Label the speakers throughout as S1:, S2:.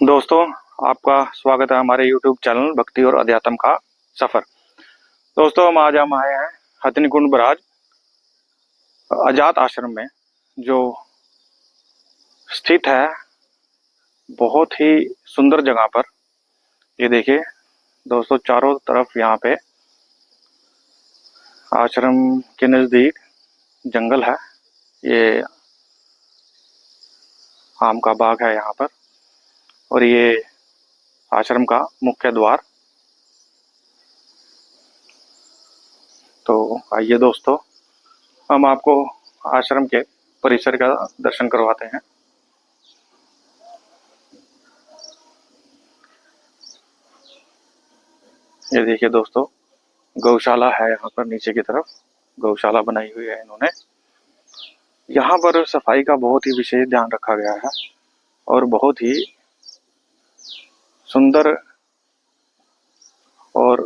S1: दोस्तों, आपका स्वागत है हमारे YouTube चैनल भक्ति और अध्यात्म का सफर। दोस्तों, हम आए हैं हथिनी कुंड बराज अजात आश्रम में, जो स्थित है बहुत ही सुंदर जगह पर। ये देखिए दोस्तों, चारों तरफ यहाँ पे आश्रम के नजदीक जंगल है। ये आम का बाग है यहाँ पर, और ये आश्रम का मुख्य द्वार। तो आइए दोस्तों, हम आपको आश्रम के परिसर का दर्शन करवाते हैं। ये देखिए दोस्तों, गौशाला है यहाँ पर। नीचे की तरफ गौशाला बनाई हुई है इन्होंने। यहाँ पर सफाई का बहुत ही विशेष ध्यान रखा गया है और बहुत ही सुंदर और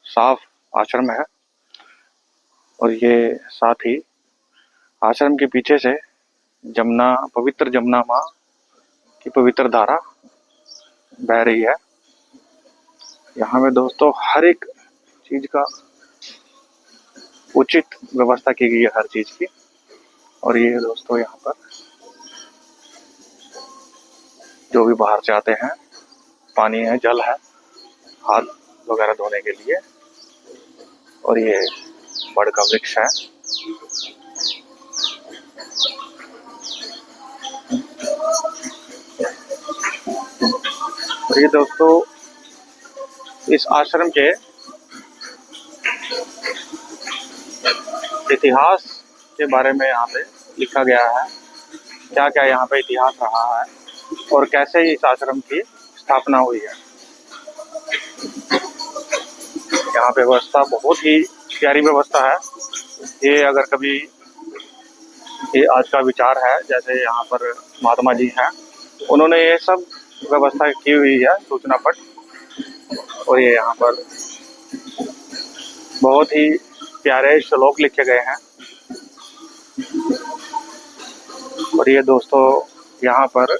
S1: साफ आश्रम है। और ये साथ ही आश्रम के पीछे से पवित्र जमुना माँ की पवित्र धारा बह रही है। यहाँ में दोस्तों हर एक चीज का उचित व्यवस्था की गई है, हर चीज की। और ये दोस्तों यहाँ पर जो भी बाहर से आते हैं, पानी है, जल है, हाथ वगैरह धोने के लिए। और ये बड़ का वृक्ष है। और ये दोस्तों इस आश्रम के इतिहास के बारे में यहाँ पे लिखा गया है। क्या क्या यहाँ पे इतिहास रहा है और कैसे इस आश्रम की स्थापना हुई है। यहाँ पे व्यवस्था बहुत ही प्यारी व्यवस्था है। ये अगर कभी ये आज का विचार है, जैसे यहाँ पर महात्मा जी हैं, उन्होंने ये सब व्यवस्था की हुई है, सूचना पट। और ये यहाँ पर बहुत ही प्यारे श्लोक लिखे गए हैं। और ये दोस्तों यहाँ पर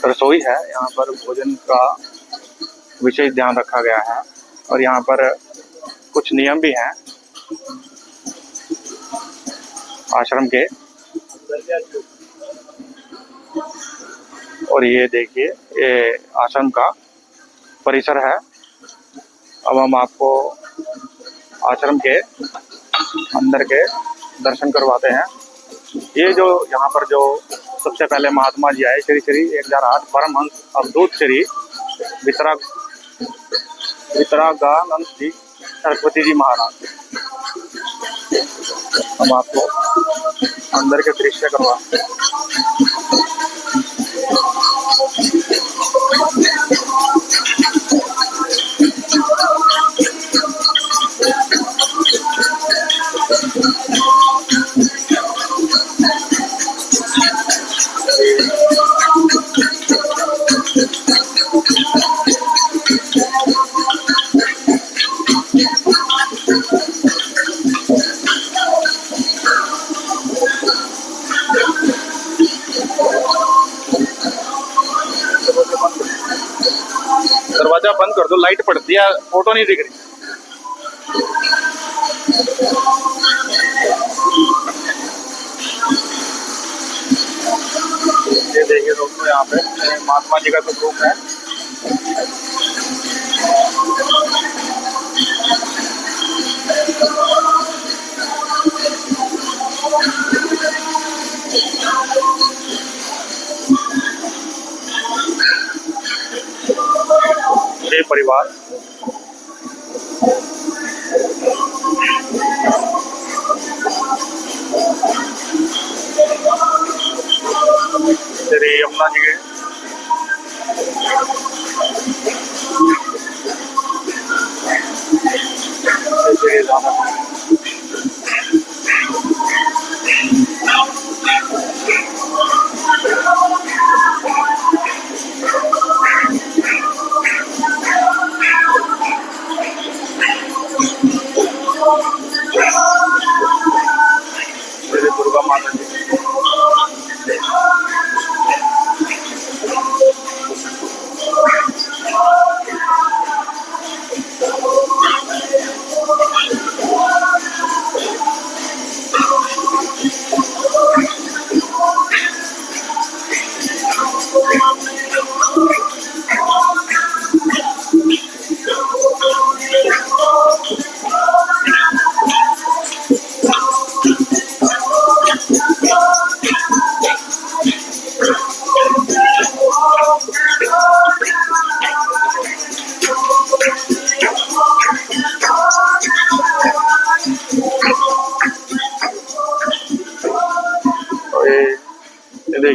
S1: रसोई है। यहाँ पर भोजन का विशेष ध्यान रखा गया है। और यहाँ पर कुछ नियम भी हैं आश्रम के। और ये देखिए, ये आश्रम का परिसर है। अब हम आपको आश्रम के अंदर के दर्शन करवाते हैं। ये जो यहाँ पर जो सबसे पहले महात्मा जी आए, श्री श्री 1008 परमहंस अवधूत श्री वितरागानंद जी सरस्वती जी महाराज। हम आपको अंदर के दृश्य करवाते हैं। दरवाजा बंद कर दो, लाइट पड़ती है, फोटो नहीं दिख रही। ये देखिए दोस्तों, यहाँ पे महात्मा जी का स्वरूप है। ये परिवार श्री यमुना जी के दुर्गा माता जी।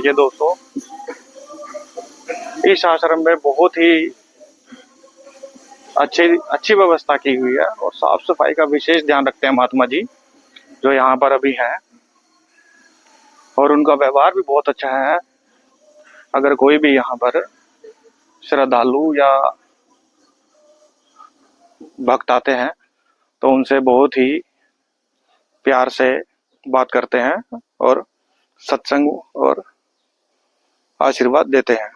S1: देखिए दोस्तों, इस आश्रम में बहुत ही अच्छी व्यवस्था की हुई है और साफ सफाई का विशेष ध्यान रखते हैं महात्मा जी जो यहाँ पर अभी हैं। और उनका व्यवहार भी बहुत अच्छा है। अगर कोई भी यहाँ पर श्रद्धालु या भक्त आते हैं तो उनसे बहुत ही प्यार से बात करते हैं और सत्संग और आशीर्वाद देते हैं।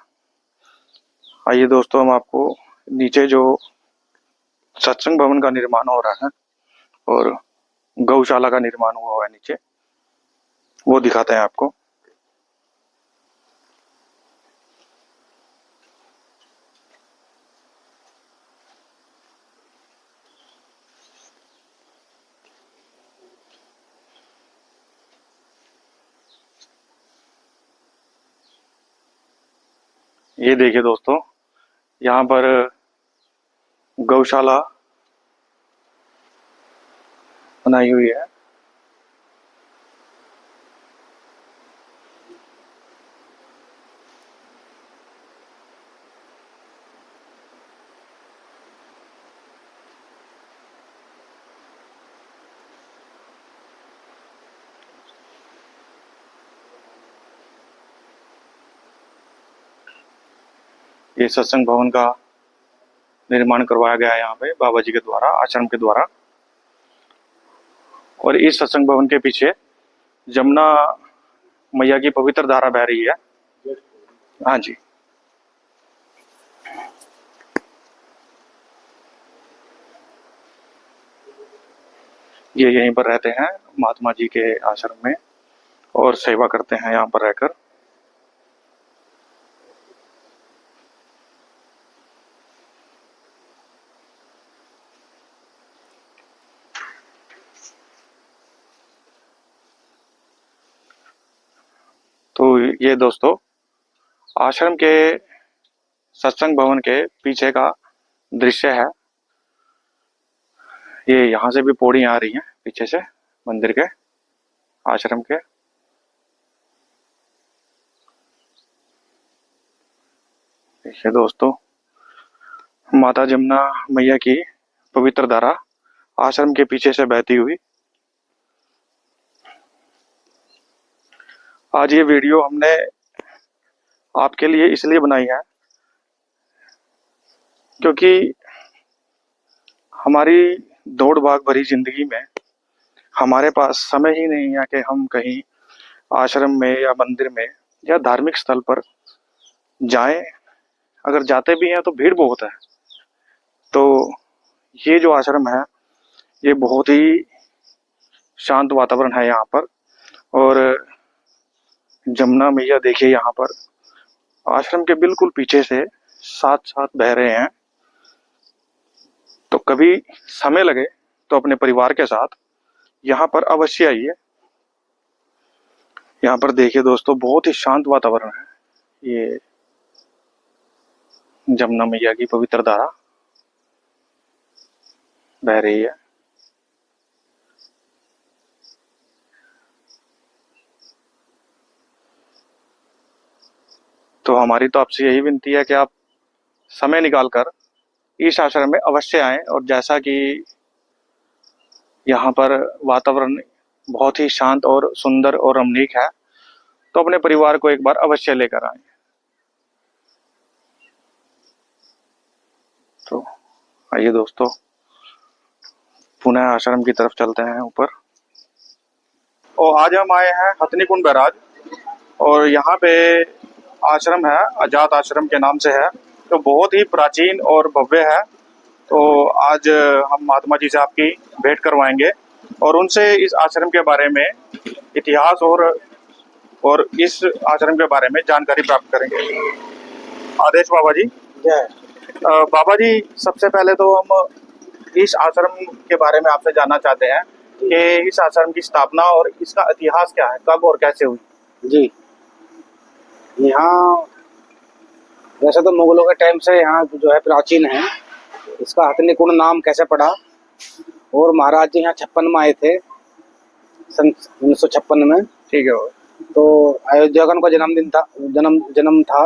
S1: आइए दोस्तों, हम आपको नीचे जो सत्संग भवन का निर्माण हो रहा है और गौशाला का निर्माण हुआ है नीचे, वो दिखाते हैं आपको। ये देखिए दोस्तों, यहाँ पर गौशाला बनाई हुई है। ये सत्संग भवन का निर्माण करवाया गया है यहाँ पे बाबा जी के द्वारा, आश्रम के द्वारा। और इस सत्संग भवन के पीछे जमुना मैया की पवित्र धारा बह रही है। हाँ जी, ये यहीं पर रहते हैं महात्मा जी के आश्रम में और सेवा करते हैं यहाँ पर रहकर। तो ये दोस्तों आश्रम के सत्संग भवन के पीछे का दृश्य है। ये यहाँ से भी पौड़ियाँ आ रही हैं पीछे से मंदिर के, आश्रम के। देखिए दोस्तों, माता जमुना मैया की पवित्र धारा आश्रम के पीछे से बहती हुई। आज ये वीडियो हमने आपके लिए इसलिए बनाई है क्योंकि हमारी दौड़ भाग भरी जिंदगी में हमारे पास समय ही नहीं है कि हम कहीं आश्रम में या मंदिर में या धार्मिक स्थल पर जाएं। अगर जाते भी हैं तो भीड़ बहुत है। तो ये जो आश्रम है ये बहुत ही शांत वातावरण है यहाँ पर। और जमुना मैया देखिए यहाँ पर आश्रम के बिल्कुल पीछे से साथ साथ बह रहे हैं। तो कभी समय लगे तो अपने परिवार के साथ यहाँ पर अवश्य आइए। यहाँ पर देखिए दोस्तों, बहुत ही शांत वातावरण है। ये जमुना मैया की पवित्र धारा बह रही है। तो हमारी तो आपसे यही विनती है कि आप समय निकालकर इस आश्रम में अवश्य आएं। और जैसा कि यहाँ पर वातावरण बहुत ही शांत और सुंदर और रमणीक है, तो अपने परिवार को एक बार अवश्य लेकर आएं। तो आइए दोस्तों, पुनः आश्रम की तरफ चलते हैं ऊपर। और आज हम आए हैं हथनी कुंड बैराज और यहाँ पे आश्रम है, अजात आश्रम के नाम से है। तो बहुत ही प्राचीन और भव्य है। तो आज हम महात्मा जी से आपकी भेंट करवाएंगे और उनसे इस आश्रम के बारे में इतिहास और इस आश्रम के बारे में जानकारी प्राप्त करेंगे। आदेश बाबा जी।
S2: जय।
S1: बाबा जी, सबसे पहले तो हम इस आश्रम के बारे में आपसे जानना चाहते हैं कि इस आश्रम की स्थापना और इसका इतिहास क्या है, कब और कैसे हुई।
S2: जी, यहाँ वैसे तो मुगलों के टाइम से यहाँ जो है प्राचीन है। इसका हथनी कुंड नाम कैसे पड़ा, और महाराज जी यहाँ 56 में आए थे, सन 1956 में।
S1: ठीक है।
S2: तो अयोध्या का उनका जन्म था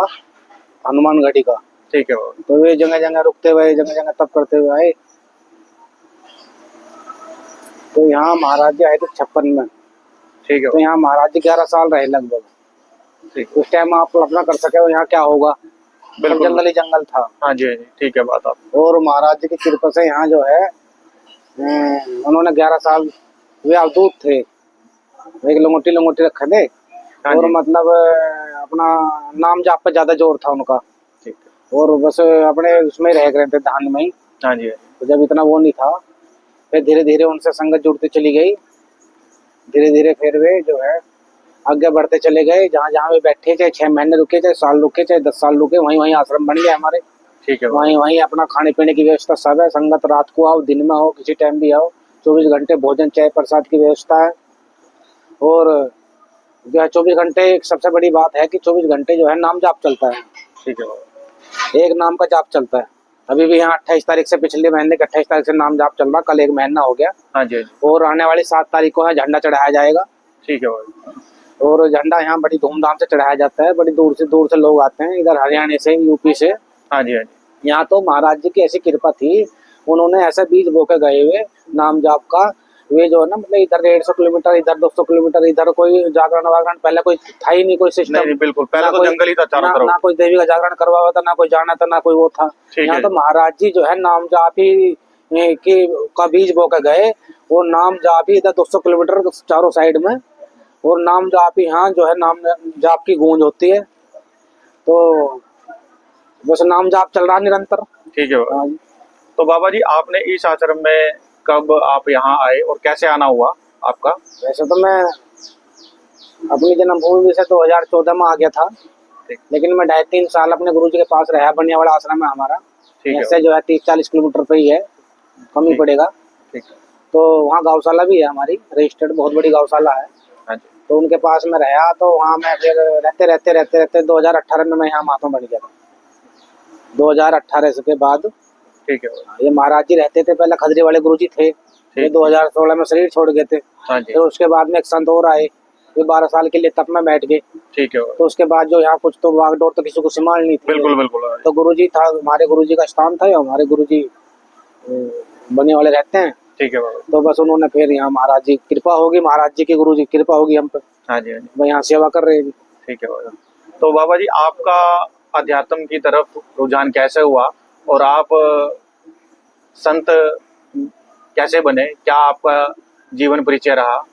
S2: हनुमानगढ़ी का।
S1: ठीक है बाबा।
S2: तो वे जगह जगह रुकते हुए जगह जगह तप करते हुए आए। तो यहाँ महाराज जी आए थे 56 में।
S1: ठीक है
S2: तो यहाँ महाराज जी 11 साल रहे लगभग।
S1: ठीक।
S2: उस टाइम आप कल्पना कर सके हो यहाँ क्या होगा,
S1: बिल्कुल।
S2: जंगल ही जंगल था।
S1: हाँ जी, हाँ जी, ठीक है बात आप।
S2: और महाराज जी की कृपा से यहाँ जो है उन्होंने 11 साल वे अवधूत थे, एक लंगोटी रखे थे।
S1: हाँ
S2: और
S1: जी।
S2: मतलब अपना नाम जाप पे ज्यादा जोर था उनका।
S1: ठीक है।
S2: और बस अपने उसमें रह गए थे, ध्यान में ही।
S1: हाँ जी, हाँ जी।
S2: तो जब इतना वो नहीं था, फिर धीरे धीरे उनसे संगत जुड़ती चली गई। धीरे धीरे फिर वे जो है आगे बढ़ते चले गए। जहाँ जहाँ वे बैठे, चाहे 6 महीने रुके, चाहे साल रुके, चाहे 10 साल रुके, वहीं वहीं आश्रम बन गया हमारे।
S1: ठीक है बाबा।
S2: वहीं वहीं अपना खाने पीने की व्यवस्था सब है। संगत रात को आओ, दिन में आओ, किसी टाइम भी आओ, 24 घंटे भोजन चाय प्रसाद की व्यवस्था है। और जो है 24 घंटे, एक सबसे बड़ी बात है कि 24 घंटे जो है नाम जाप चलता है।
S1: ठीक है बाबा।
S2: एक नाम का जाप चलता है। अभी भी यहाँ 28 तारीख से, पिछले महीने के 28 तारीख से नाम जाप चल रहा। कल 1 महीना हो गया।
S1: हाँ जी, हाँ जी।
S2: और आने वाली 7 तारीख को है झंडा चढ़ाया जाएगा।
S1: ठीक है बाबा।
S2: और झंडा यहाँ बड़ी धूमधाम से चढ़ाया जाता है। बड़ी दूर से लोग आते हैं, इधर हरियाणा से, यूपी से।
S1: हाँ जी, हाँ जी।
S2: यहाँ तो महाराज जी की ऐसी कृपा थी, उन्होंने ऐसा बीज बो के गए हुए नाम जाप का। वे जो है ना, मतलब इधर 150 किलोमीटर, इधर 200 किलोमीटर, इधर कोई जागरण वागरण पहले कोई था ही नहीं, कोई सिस्टम
S1: नहीं, बिल्कुल, पहले तो
S2: कोई,
S1: जंगल ही था चारों तरफ।
S2: ना कोई देवी का जागरण करवा हुआ था, ना कोई जाना था, ना कोई वो था। यहाँ तो महाराज जी जो है नाम जाप ही की का बीज बो के गए। और नाम जाप ही इधर 200 किलोमीटर चारों साइड में। और नाम जाप ही यहाँ जो है नाम जाप की गूंज होती है। तो बस नाम जाप चल रहा निरंतर।
S1: ठीक है बाबा। तो बाबा जी, आपने इस आश्रम में कब आप यहाँ आए और कैसे आना हुआ आपका?
S2: वैसे तो मैं अपनी जन्मभूमि से 2014 में आ गया था। लेकिन मैं 2.5-3 साल अपने गुरुजी के पास रहा। बनियावाड़ा आश्रम है हमारा, ऐसे जो है 30-40 किलोमीटर पे ही है, कम ही पड़ेगा।
S1: ठीक है।
S2: तो वहाँ गौशाला भी है हमारी, रजिस्टर्ड बहुत बड़ी गौशाला है।
S1: हाँ जी।
S2: तो उनके पास में रहा। तो वहाँ मैं फिर रहते 2018 में मैं यहाँ महात्मा बन गया था। 2018 के बाद।
S1: ठीक है।
S2: ये महाराज जी रहते थे पहले, खजरी वाले गुरुजी थे। ये 2016 में शरीर छोड़ गए थे।
S1: हाँ जी।
S2: फिर उसके बाद में एक संत और आए, ये 12 साल के लिए तप में बैठ गए।
S1: ठीक है।
S2: तो उसके बाद जो यहाँ कुछ तो वागडोर तो किसी को संभाल नहीं थी।
S1: बिल्कुल बिल्कुल।
S2: तो गुरुजी था, हमारे गुरुजी का स्थान था, हमारे गुरुजी बने वाले रहते हैं।
S1: ठीक है बाबा।
S2: तो बस उन्होंने फिर यहाँ महाराज जी कृपा होगी, महाराज जी की गुरुजी कृपा होगी हम पे।
S1: हाँ जी, हाँ जी।
S2: वह यहाँ सेवा कर रहे हैं।
S1: ठीक है बाबा। तो बाबा जी, आपका अध्यात्म की तरफ रुझान कैसे हुआ और आप संत कैसे बने? क्या आपका जीवन परिचय रहा?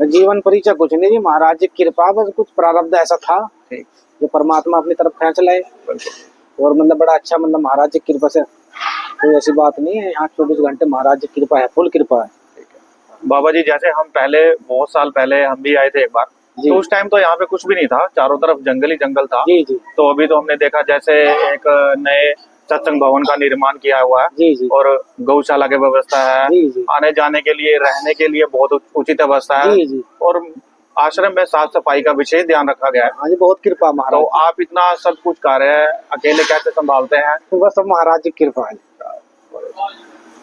S2: जीवन परिचय कुछ नहीं जी, महाराज जी कृपा, बस कुछ प्रारब्ध ऐसा था जो परमात्मा अपनी तरफ खींच लाए। और मतलब बड़ा अच्छा, मतलब महाराज जी कृपा से कोई ऐसी बात नहीं है। यहाँ 24 घंटे महाराज जी कृपा है, फुल कृपा है।
S1: बाबा जी, जैसे हम पहले बहुत साल पहले हम भी आए थे एक बार, तो उस टाइम तो यहाँ पे कुछ भी नहीं था, चारों तरफ जंगल ही जंगल था।
S2: जी जी।
S1: तो अभी तो हमने देखा जैसे एक नए सत्संग भवन का निर्माण किया हुआ है।
S2: जी जी।
S1: और गौशाला की व्यवस्था है।
S2: जी जी।
S1: आने जाने के लिए, रहने के लिए बहुत उचित व्यवस्था है।
S2: जी जी।
S1: और आश्रम में साफ सफाई का विशेष ध्यान रखा गया है।
S2: हाँ जी, बहुत कृपा महाराज।
S1: तो आप इतना सब कुछ कार्य अकेले कैसे संभालते हैं?
S2: तो बस सब महाराज जी कृपा है।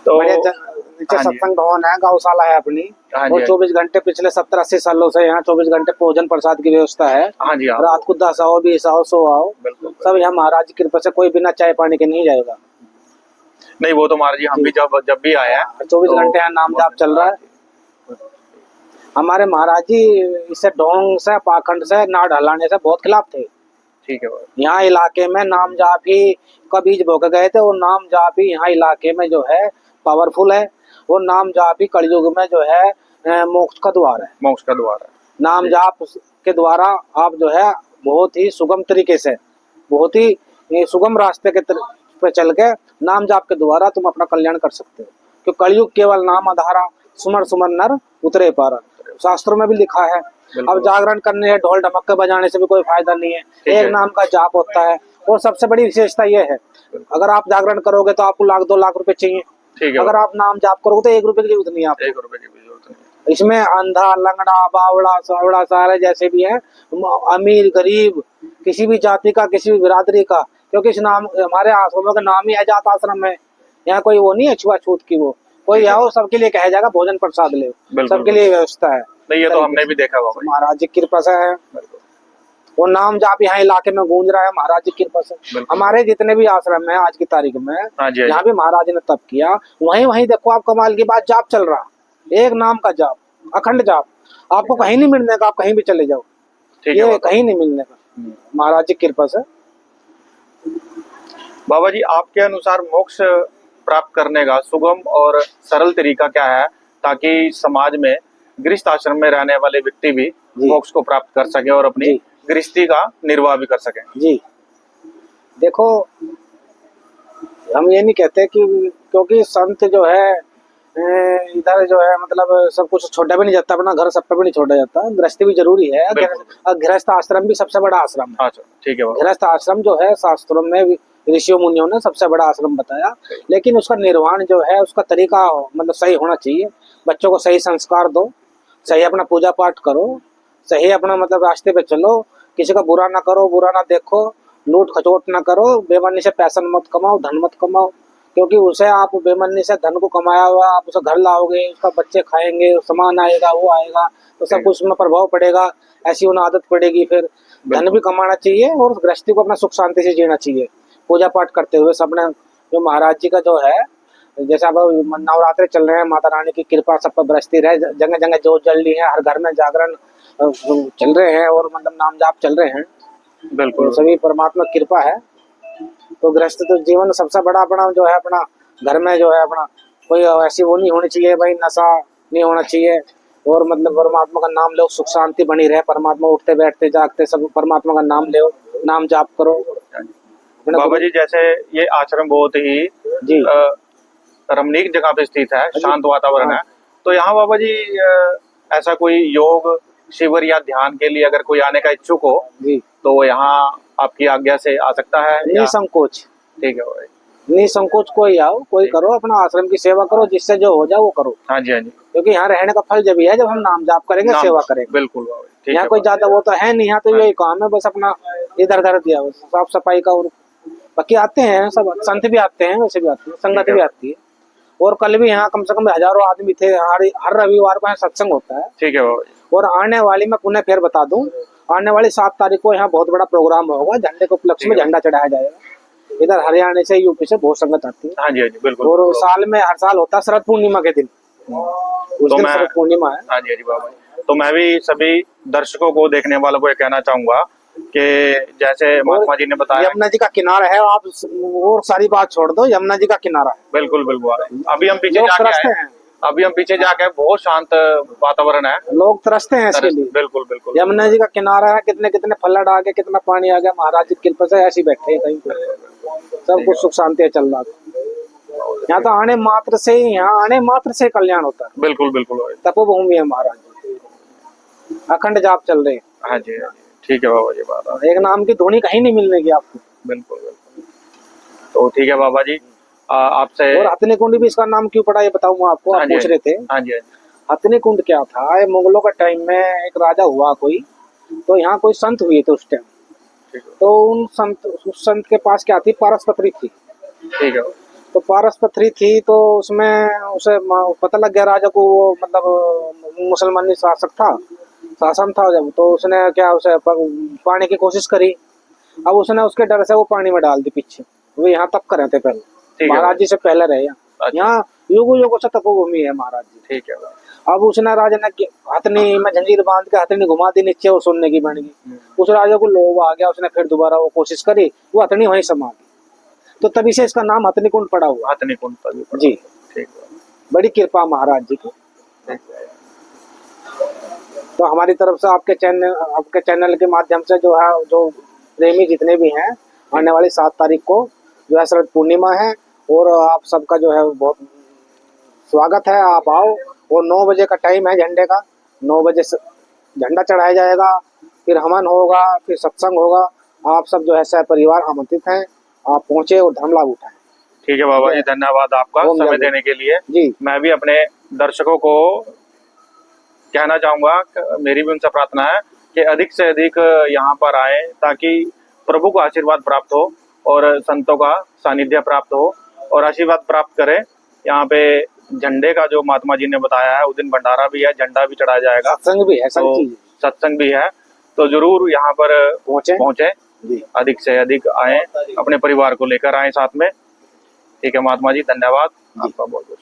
S1: तो
S2: नीचे सत्संग भवन है, गौशाला है अपनी। और 24 घंटे पिछले 70-80 सालों से यहाँ 24 घंटे भोजन प्रसाद की व्यवस्था है।
S1: हाँ जी।
S2: रात को 10 आओ, 20 आओ, 100 आओ, सब यहाँ महाराज की कृपा से कोई बिना चाय पानी के नहीं जाएगा।
S1: नहीं, वो तो महाराज जी हम भी जब भी आए हैं
S2: 24 घंटे यहाँ नाम जाप चल रहा है। हमारे महाराज जी इससे ढोंग से, पाखंड से, नाड़ हलाने से बहुत खिलाफ थे।
S1: ठीक है।
S2: यहाँ इलाके में नाम जाप ही का बीज बो के गए थे। और नाम जाप ही यहाँ इलाके में जो है पावरफुल है। और नाम जाप ही कलयुग में जो है मोक्ष का द्वार है।
S1: मोक्ष का द्वार है।
S2: नाम जाप के द्वारा आप जो है बहुत ही सुगम तरीके से, बहुत ही सुगम रास्ते के पे चल के नाम जाप के द्वारा तुम अपना कल्याण कर सकते हो। क्योंकि कलयुग केवल नाम आधारा, सुमर सुमर नर उतरे पारा, शास्त्रों में भी लिखा है। अब जागरण करने है, ढोल ढमक्के बजाने से भी कोई फायदा नहीं है। एक नाम का जाप होता है। और सबसे बड़ी विशेषता यह है, अगर आप जागरण करोगे तो आपको 1-2 लाख रुपए चाहिए। अगर आप नाम जाप करोगे तो 1 रुपए की जरूरत नहीं है आपको।
S1: 1 रुपए की भी जरूरत नहीं।
S2: इसमें अंधा, लंगड़ा, बावड़ा, सावड़ा, सारे जैसे भी है, अमीर, गरीब, किसी भी जाति का, किसी भी बिरादरी का, क्योंकि इस नाम हमारे आश्रमों का नाम ही है जात आश्रम है। यहाँ कोई वो नहीं है छुआछूत की, वो कोई आओ सबके लिए कहा जाएगा, भोजन प्रसाद ले, सबके लिए व्यवस्था है।
S1: नहीं, ये तो हमने भी देखा बाबा जी।
S2: महाराज जी की कृपा से है।
S1: बिल्कुल
S2: वो नाम जाप यहाँ इलाके में गूंज रहा है महाराज जी की कृपा से।
S1: बिल्कुल।
S2: हमारे जितने भी आश्रम है आज की तारीख में,
S1: हाँ जी, हाँ जी।
S2: यहाँ भी महाराज ने तप किया, वहीं वहीं देखो आप कमाल की बात, जाप चल रहा, एक नाम का जाप, अखंड जाप, आपको कहीं नहीं मिलने का, आप कहीं भी चले जाओ,
S1: ठीक है
S2: ये
S1: बाबा।
S2: कहीं नहीं मिलने का, महाराज जी की कृपा से।
S1: बाबा जी, आपके अनुसार मोक्ष प्राप्त करने का सुगम और सरल तरीका क्या है, ताकि समाज में गृहस्थ आश्रम में रहने वाले व्यक्ति भी
S2: जी।
S1: मोक्ष को प्राप्त कर सके और अपनी
S2: जी।
S1: गृहस्थी का निर्वाह भी कर सके?
S2: जी देखो, हम ये नहीं कहते कि क्योंकि संत जो है इधर जो है मतलब सब कुछ छोड़ा भी नहीं जाता, अपना घर सब पे भी नहीं छोड़ा जाता, गृहस्थी भी जरूरी है, और गृहस्थ आश्रम भी सबसे बड़ा आश्रम है।
S1: अच्छा, ठीक है बाबा।
S2: गृहस्थ आश्रम जो है शास्त्रों में ऋषियों मुनियों ने सबसे बड़ा आश्रम बताया, लेकिन उसका निर्वहन जो है उसका तरीका मतलब सही होना चाहिए। बच्चों को सही संस्कार दो, सही अपना पूजा पाठ करो, सही अपना मतलब रास्ते पे चलो, किसी का बुरा ना करो, बुरा ना देखो, लूट खचोट ना करो, बेमनी से पैसा मत कमाओ, धन मत कमाओ, क्योंकि उसे आप बेमनी से धन को कमाया हुआ आप उसे घर लाओगे, उसका बच्चे खाएंगे, सामान आएगा, वो आएगा, तो सब कुछ में प्रभाव पड़ेगा, ऐसी उन्हें आदत पड़ेगी। फिर धन भी कमाना चाहिए और गृहस्थी को अपना सुख शांति से जीना चाहिए, पूजा पाठ करते हुए। सबने जो महाराज जी का जो है, जैसे अब नवरात्रे चल रहे हैं, माता रानी की कृपा सब पर बरसती रहे, जगह जगह जोत जल रही है, हर घर में जागरण चल रहे हैं और मतलब नाम जाप चल रहे हैं,
S1: बिल्कुल।
S2: तो सभी परमात्मा की कृपा है। तो गृहस्थ तो जीवन सबसे बड़ा अपना जो है, अपना घर में जो है अपना कोई ऐसी वो नहीं होनी चाहिए भाई, नशा नहीं होना चाहिए, और मतलब परमात्मा का नाम लो, सुख शांति बनी रहे, परमात्मा उठते बैठते जागते सब परमात्मा का नाम लो, नाम जाप करो।
S1: बाबा जी, जैसे ये आश्रम बहुत ही
S2: जी
S1: रमणीक जगह पे स्थित है, शांत वातावरण है, तो यहाँ बाबा जी ऐसा कोई योग शिविर या ध्यान के लिए अगर कोई आने का इच्छुक हो
S2: जी,
S1: तो वो यहाँ आपकी आज्ञा से आ सकता है?
S2: निसंकोच,
S1: ठीक है भाई।
S2: निसंकोच कोई आओ, कोई करो, अपना आश्रम की सेवा करो, जिससे जो हो जाए वो करो।
S1: हाँ जी, हाँ जी।
S2: क्योंकि यहाँ रहने का फल जब ही है जब हम नाम जाप करेंगे, सेवा करेंगे।
S1: बिल्कुल बाबा, ठीक
S2: यहाँ
S1: है
S2: कोई
S1: बाबा।
S2: ज्यादा वो तो है नहीं, यहाँ तो यही काम है बस अपना इधर उधर दिया साफ सफाई का, और बाकी आते हैं सब संत भी आते हैं, वैसे भी आते हैं, संगत भी आती है। और कल भी यहाँ कम से कम हजारों आदमी थे, हर रविवार को यहाँ सत्संग होता है।
S1: ठीक है बाबा जी।
S2: और आने वाली मैं पुनः फिर बता दूं, आने वाली 7 तारीख को यहाँ बहुत बड़ा प्रोग्राम होगा, झंडे के उपलक्ष्य में झंडा चढ़ाया जाएगा। इधर हरियाणा से यूपी से बहुत संगत आती है।
S1: हाँ जी, हाँ जी, बिल्कुल।
S2: और साल में हर साल होता है शरद पूर्णिमा के दिन, उस दिन शरद पूर्णिमा है।
S1: हाँ जी, हाँ जी बाबा जी। तो मैं भी सभी दर्शकों को, देखने वालों को ये कहना चाहूंगा कि जैसे महात्मा जी ने बताया,
S2: यमुना जी का किनारा है, आप और सारी बात छोड़ दो, यमुना जी का किनारा है।
S1: बिल्कुल बिल्कुल। अभी हम पीछे
S2: लोग
S1: जाके
S2: तरसते
S1: आए,
S2: हैं,
S1: अभी हम पीछे जाके, बहुत शांत वातावरण है,
S2: लोग तरसते हैं इसके लिए।
S1: बिल्कुल बिल्कुल।
S2: यमुना जी का किनारा है, कितने कितने फ्लड आ गए, कितना पानी आ गया, महाराज जी की कृपा से ऐसे बैठे हैं कहीं पे, सब कुछ सुख शांति चल रहा है। यहाँ तो आने मात्र से ही, यहाँ आने मात्र से कल्याण होता है।
S1: बिल्कुल बिल्कुल भाई।
S2: तपोभूमि है महाराज जी, अखंड जाप चल रहे हैं।
S1: हाँ जी, हाँ जी, ठीक है बाबा जी। बात
S2: एक नाम की धुनी कहीं नहीं मिलने की आपको।
S1: बिल्कुल बिल्कुल। तो ठीक है बाबा जी, आपसे।
S2: और हथनी कुंड भी इसका नाम क्यों पड़ा ये बताऊंगा आपको, आप पूछ रहे थे।
S1: हाँ जी, हाँ जी।
S2: हथनी कुंड क्या था, ये मुगलों का टाइम में एक राजा हुआ कोई, तो यहाँ कोई संत हुए थे उस टाइम, तो उस संत के पास क्या थी, पारस पत्री थी।
S1: ठीक है।
S2: तो पारस पत्री थी, तो उसमें उसे पता लग गया राजा को, वो मतलब मुसलमानी शासन था जब, तो उसने क्या उसे पाने की कोशिश करी। अब उसने उसके डर से वो पानी में डाल दी पीछे, वो यहाँ तप कर रहे थे पहले, महाराज जी से पहले रहे यहाँ युगों युगों से तपोभूमि है महाराज जी।
S1: ठीक है।
S2: अब उसने राजा ने हथनी में जंजीर बांध के हथनी घुमा दी नीचे, वो सुनने की बन गई। उस राजा को लोभ आ गया, उसने फिर दोबारा वो कोशिश करी, वो हथनी वहीं समा गई, तो तभी से इसका नाम हथनी कुंड पड़ा हुआ।
S1: हथनी कुंड तभी
S2: जी,
S1: ठीक है।
S2: बड़ी कृपा महाराज जी की। तो हमारी तरफ से आपके चैनल के माध्यम से जो है, जो प्रेमी जितने भी हैं, आने वाली 7 तारीख को जो है शरद पूर्णिमा है, और आप सबका जो है बहुत स्वागत है, आप आओ। और 9 बजे का टाइम है झंडे का, 9 बजे झंडा चढ़ाया जाएगा, फिर हवन होगा, फिर सत्संग होगा। आप सब जो है सपरिवार आमंत्रित हैं, आप पहुंचे और धर्म लाभ उठाएं।
S1: ठीक है बाबा जी, धन्यवाद आपका समय देने के लिए।
S2: जी,
S1: मैं भी अपने दर्शकों को कहना चाहूंगा, मेरी भी उनसे प्रार्थना है कि अधिक से अधिक यहाँ पर आए, ताकि प्रभु का आशीर्वाद प्राप्त हो और संतों का सानिध्य प्राप्त हो और आशीर्वाद प्राप्त करें। यहाँ पे झंडे का जो महात्मा जी ने बताया है, उस दिन भंडारा भी है, झंडा भी चढ़ाया जाएगा,
S2: सत्संग भी है, सब
S1: तो
S2: चीज
S1: सत्संग भी है। तो जरूर यहाँ पर पहुंचे,
S2: जी।
S1: अधिक से अधिक आए, अपने परिवार को लेकर आए साथ में। ठीक है महात्मा जी, धन्यवाद आपका बहुत बहुत।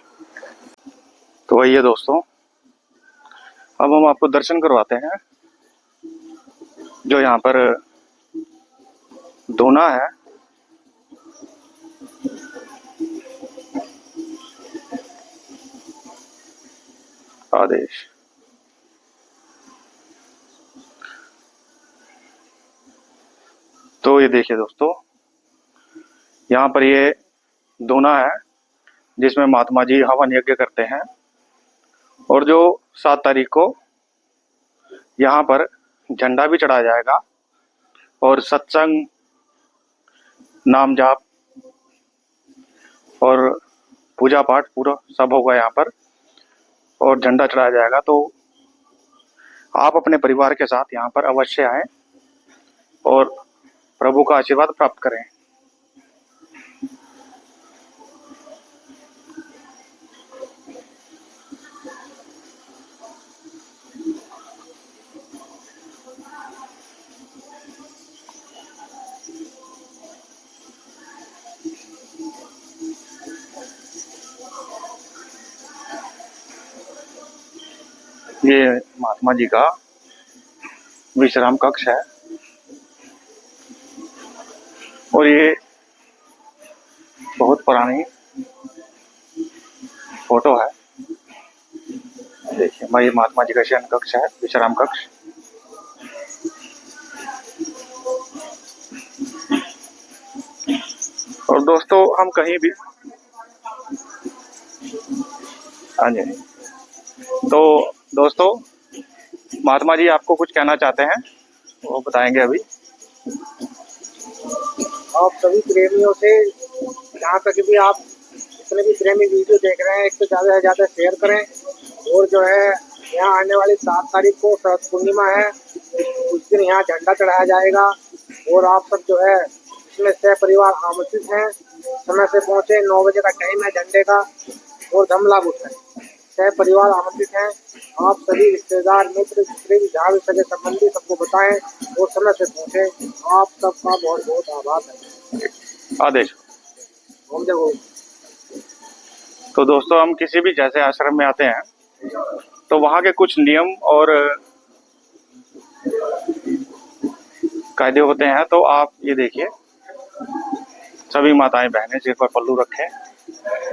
S1: तो वही है दोस्तों, अब हम आपको दर्शन करवाते हैं जो यहाँ पर धोना है। आदेश तो ये देखिए दोस्तों, यहाँ पर ये धोना है जिसमें महात्मा जी हवन यज्ञ करते हैं। और जो 7 तारीख को यहाँ पर झंडा भी चढ़ाया जाएगा और सत्संग, नाम जाप और पूजा पाठ पूरा सब होगा यहाँ पर, और झंडा चढ़ाया जाएगा। तो आप अपने परिवार के साथ यहाँ पर अवश्य आएं और प्रभु का आशीर्वाद प्राप्त करें। ये महात्मा जी का विश्राम कक्ष है और ये बहुत पुरानी फोटो है। देखिए, ये महात्मा जी का शयन कक्ष है, विश्राम कक्ष। और दोस्तों, हम कहीं भी, हाँ जी, तो दोस्तों महात्मा जी आपको कुछ कहना चाहते हैं, वो बताएंगे अभी।
S2: आप सभी प्रेमियों से, जहाँ तक भी आप जितने भी प्रेमी वीडियो देख रहे हैं, एक तो ज़्यादा से ज़्यादा शेयर करें। और जो है, यहाँ आने वाली 7 तारीख को शरद पूर्णिमा है, उस दिन यहाँ झंडा चढ़ाया जाएगा। और आप सब जो है इसमें सह परिवार आमंत्रित हैं। समय से पहुँचे, 9 बजे का टाइम है झंडे का, और धम लाभ उठाएं। सह परिवार आमंत्रित हैं। आप सभी रिश्तेदार, मित्र, जितने भी जहाँ भी सगे संबंधी, सबको बताएं और समय से पहुँचे। आप सबका बहुत बहुत आभार है।
S1: आदेश।
S2: हम जब
S1: तो दोस्तों, हम किसी भी जैसे आश्रम में आते हैं तो वहाँ के कुछ नियम और कायदे होते हैं। तो आप ये देखिए, सभी माताएं बहनें सिर पर पल्लू रखें।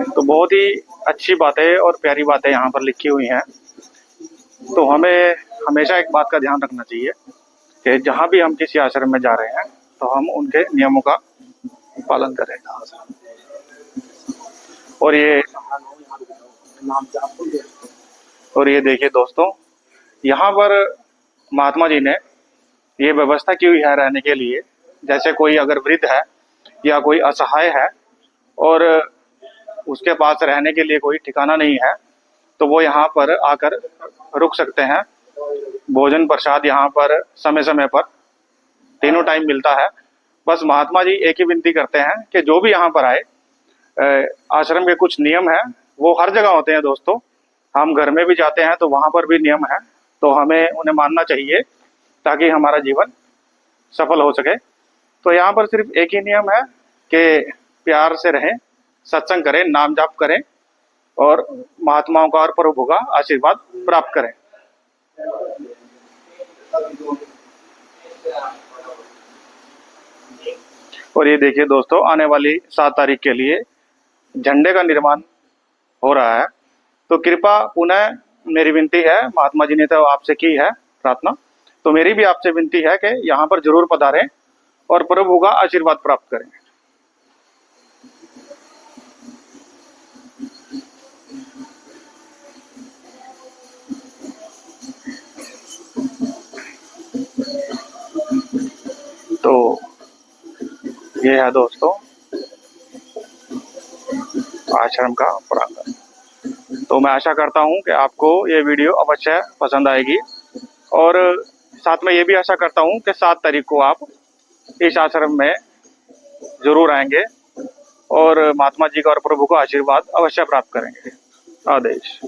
S1: तो बहुत ही अच्छी बातें और प्यारी बातें यहाँ पर लिखी हुई हैं। तो हमें हमेशा एक बात का ध्यान रखना चाहिए कि जहाँ भी हम किसी आश्रम में जा रहे हैं तो हम उनके नियमों का पालन करें। और ये देखिए दोस्तों, यहाँ पर महात्मा जी ने ये व्यवस्था की हुई है रहने के लिए। जैसे कोई अगर वृद्ध है या कोई असहाय है और उसके पास रहने के लिए कोई ठिकाना नहीं है, तो वो यहाँ पर आकर रुक सकते हैं। भोजन प्रसाद यहाँ पर समय समय पर तीनों टाइम मिलता है। बस महात्मा जी एक ही विनती करते हैं कि जो भी यहाँ पर आए, आश्रम के कुछ नियम हैं, वो हर जगह होते हैं दोस्तों। हम घर में भी जाते हैं तो वहाँ पर भी नियम है, तो हमें उन्हें मानना चाहिए ताकि हमारा जीवन सफल हो सके। तो यहाँ पर सिर्फ एक ही नियम है कि प्यार से रहें, सत्संग करें, नाम जाप करें और महात्माओं का और प्रभु का आशीर्वाद प्राप्त करें। और ये देखिए दोस्तों, आने वाली 7 तारीख के लिए झंडे का निर्माण हो रहा है। तो कृपा पुनः मेरी विनती है, महात्मा जी ने तो आपसे की है प्रार्थना, तो मेरी भी आपसे विनती है कि यहाँ पर जरूर पधारें और प्रभु का आशीर्वाद प्राप्त करें। तो ये है दोस्तों आश्रम का प्रांगण। तो मैं आशा करता हूँ कि आपको ये वीडियो अवश्य पसंद आएगी, और साथ में ये भी आशा करता हूँ कि 7 तारीख को आप इस आश्रम में जरूर आएंगे और महात्मा जी का और प्रभु का आशीर्वाद अवश्य प्राप्त करेंगे। आदेश।